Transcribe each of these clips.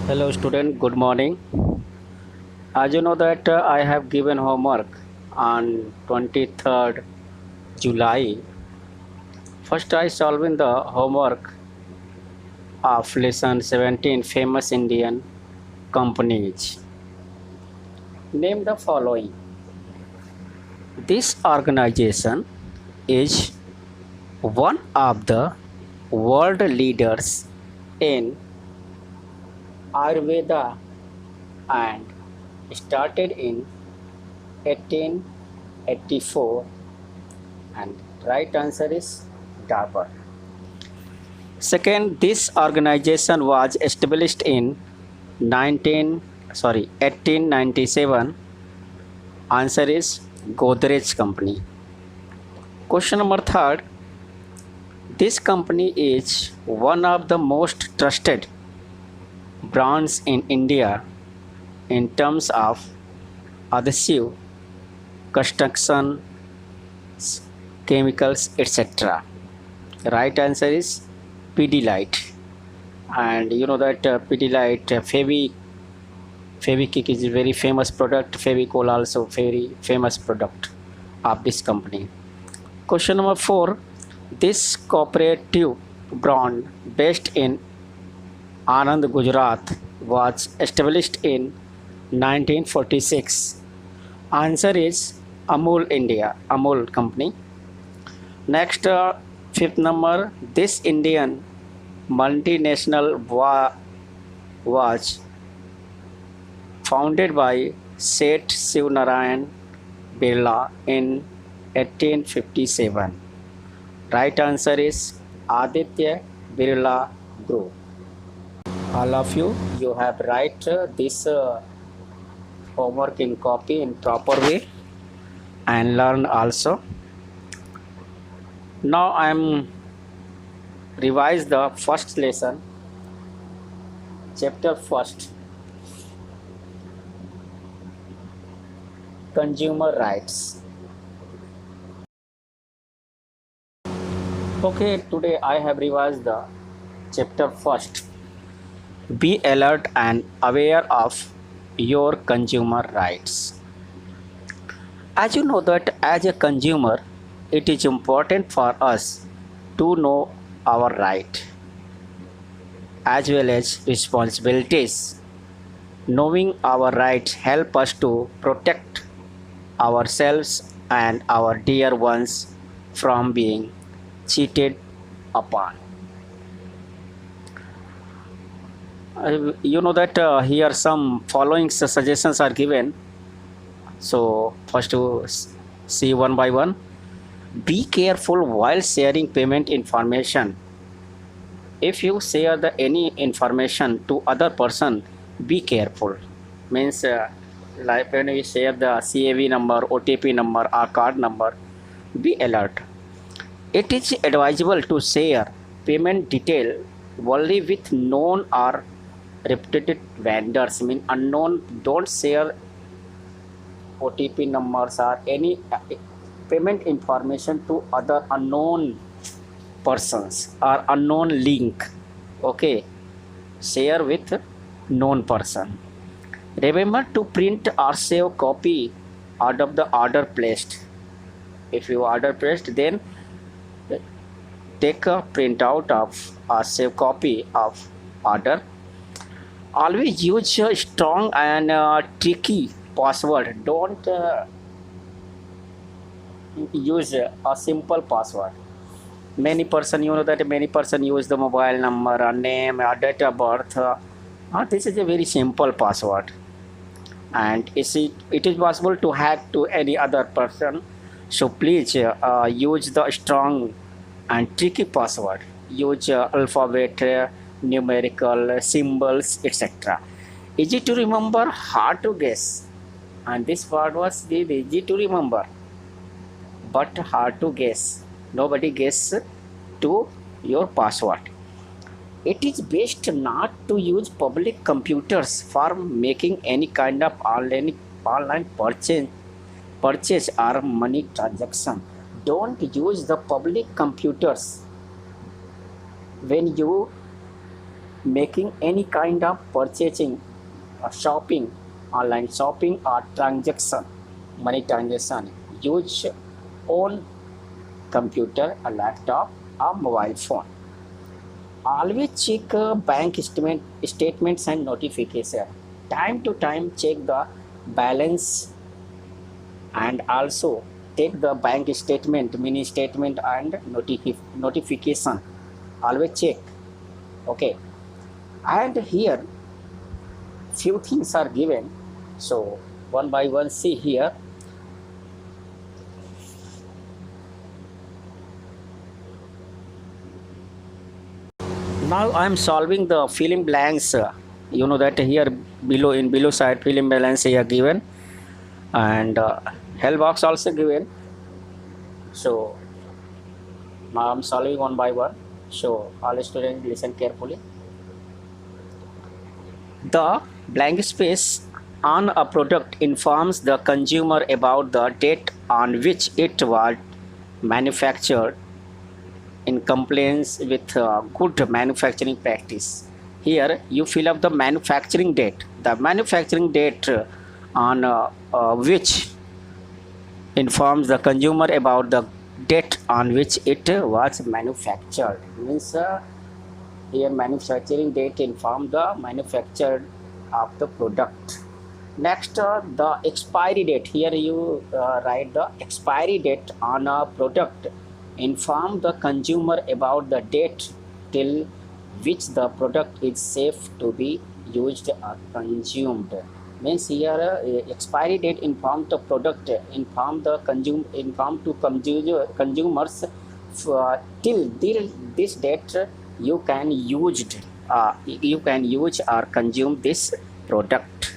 Hello student, good morning. As you know that I have given homework on 23rd July. First I solving the homework of lesson 17 famous Indian companies. Name the following. This organization is one of the world leaders in Ayurveda and started in 1884 and right answer is Dabur. Second, this organization was established in 1897. Answer is Godrej Company. Question number third. This company is one of the most trusted brands in India in terms of adhesive, construction, chemicals, etc. Right answer is Pidilite. And you know that Pidilite, Fevikwik is a very famous product. Fevicol also very famous product of this company. Question number 4. This cooperative brand based in Anand, Gujarat was established in 1946. Answer is Amul India, Amul company. Next, fifth number, this Indian multinational was founded by Seth Shivnarayan Birla in 1857. Right answer is Aditya Birla Group. All of you have write this homework in copy in proper way and learn also. Now I am revise the first lesson, chapter first, consumer rights. Okay, today I have revised the chapter first. Be alert and aware of your consumer rights. As you know that as a consumer, it is important for us to know our right as well as responsibilities. Knowing our rights help us to protect ourselves and our dear ones from being cheated upon. You know that here some following suggestions are given. So first to see one by one. Be careful while sharing payment information. If you share the any information to other person, be careful. Means like when we share the CAV number, OTP number, or card number, be alert. It is advisable to share payment detail only with known or reputed vendors. Mean unknown, don't share OTP numbers or any payment information to other unknown persons or unknown link. Okay, share with known person. Remember to print or save copy out of the order placed. If you order placed, then take a printout of or save copy of order. Always use a strong and tricky password. Don't use a simple password. Many person, you know that many person use the mobile number, a name, a date of birth. This is a very simple password, and it is possible to hack to any other person. So please use the strong and tricky password. Use alphabet, numerical symbols, etc. Easy to remember, hard to guess, and this word was easy to remember but hard to guess. Nobody guess to your password. It is best not to use public computers for making any kind of online purchase or money transaction. Don't use the public computers when you making any kind of purchasing or shopping, online shopping or transaction, money transaction, use own computer, a laptop, or mobile phone. Always check bank statements and notification. Time to time check the balance and also take the bank statement, mini statement and notification. Always check. Okay. And here few things are given. So one by one see here. Now I am solving the filling blanks. You know that here below in below side filling blanks here given, and hell box also given. So now I'm solving one by one. So all students listen carefully. The blank space on a product informs the consumer about the date on which it was manufactured in compliance with good manufacturing practice. Here you fill up the manufacturing date. The manufacturing date on which informs the consumer about the date on which it was manufactured. Means here manufacturing date inform the manufactured of the product. Next the expiry date. Here you write the expiry date on a product. Inform the consumer about the date till which the product is safe to be used or consumed. Means here expiry date inform the product, inform the consumers till this date you can use or consume this product.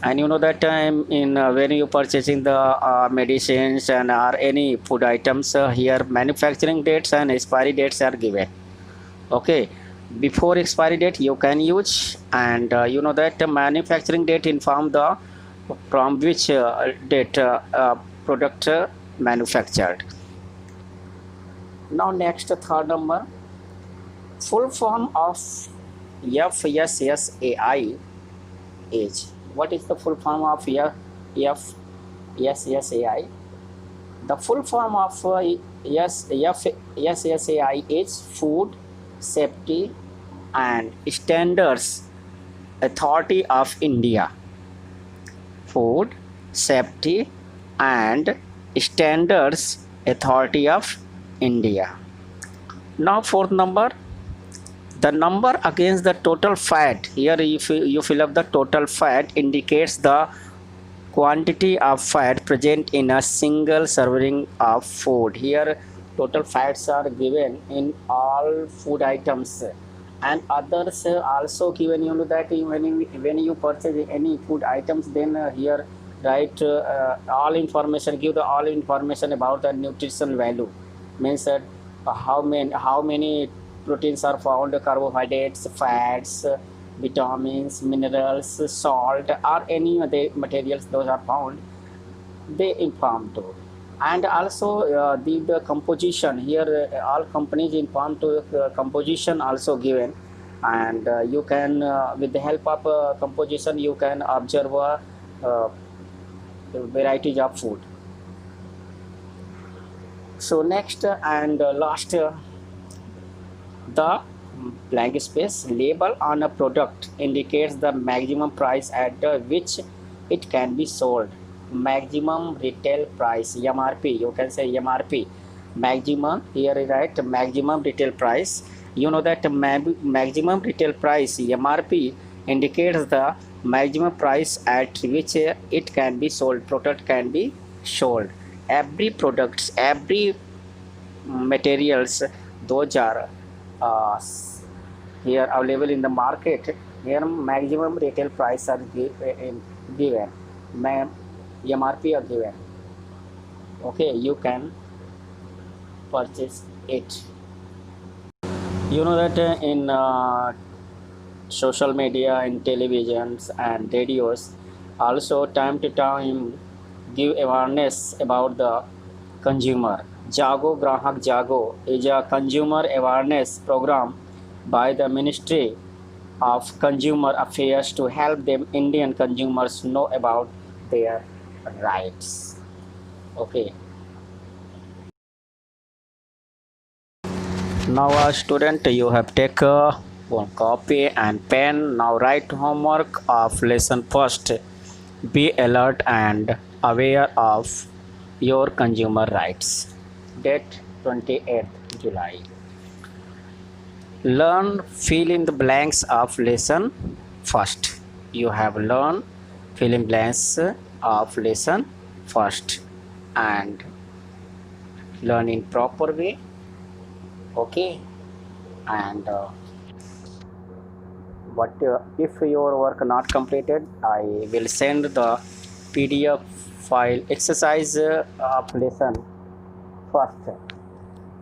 And you know that time in when you purchasing the medicines and or any food items, here manufacturing dates and expiry dates are given. Okay, before expiry date you can use, and you know that manufacturing date inform the from which date product manufactured. Now next third number, full form of FSSAI is. What is the full form of FSSAI? The full form of FSSAI is Food Safety and Standards Authority of India. Food Safety and Standards Authority of India. Now fourth number, the number against the total fat. Here if you fill up the total fat indicates the quantity of fat present in a single serving of food. Here total fats are given in all food items, and others also given. You know that when you purchase any food items, then here write all information, give the all information about the nutrition value. Means that how many proteins are found, carbohydrates, fats, vitamins, minerals, salt, or any other materials those are found, they inform too. And also the composition. Here all companies inform to composition also given, and you can with the help of composition you can observe varieties of food. So next and last, the blank space, label on a product indicates the maximum price at which it can be sold. Maximum retail price, MRP, you can say MRP. Maximum, here is right, maximum retail price. You know that maximum retail price, MRP, indicates the maximum price at which it can be sold, product can be sold. Every products, every materials, those are here available in the market. Here maximum retail price are given, MRP are given. Okay, you can purchase it. You know that in social media, in televisions and radios, also time to time give awareness about the consumer. Jago Grahak Jago is a consumer awareness program by the Ministry of Consumer Affairs to help them Indian consumers know about their rights. Okay. Now, a student, you have taken one copy and pen. Now, write homework of lesson first. Be alert and aware of your consumer rights. Date 28th July. Learn fill in the blanks of lesson first. You have learned fill in blanks of lesson first and learn in proper way. Okay, and but if your work not completed, I will send the PDF file exercise of lesson first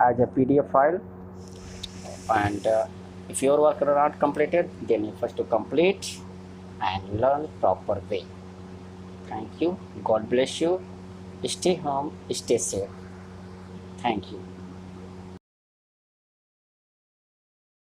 as a PDF file, and if your work are not completed, then you first to complete and learn proper way. Thank you. God bless you. Stay home, stay safe. Thank you.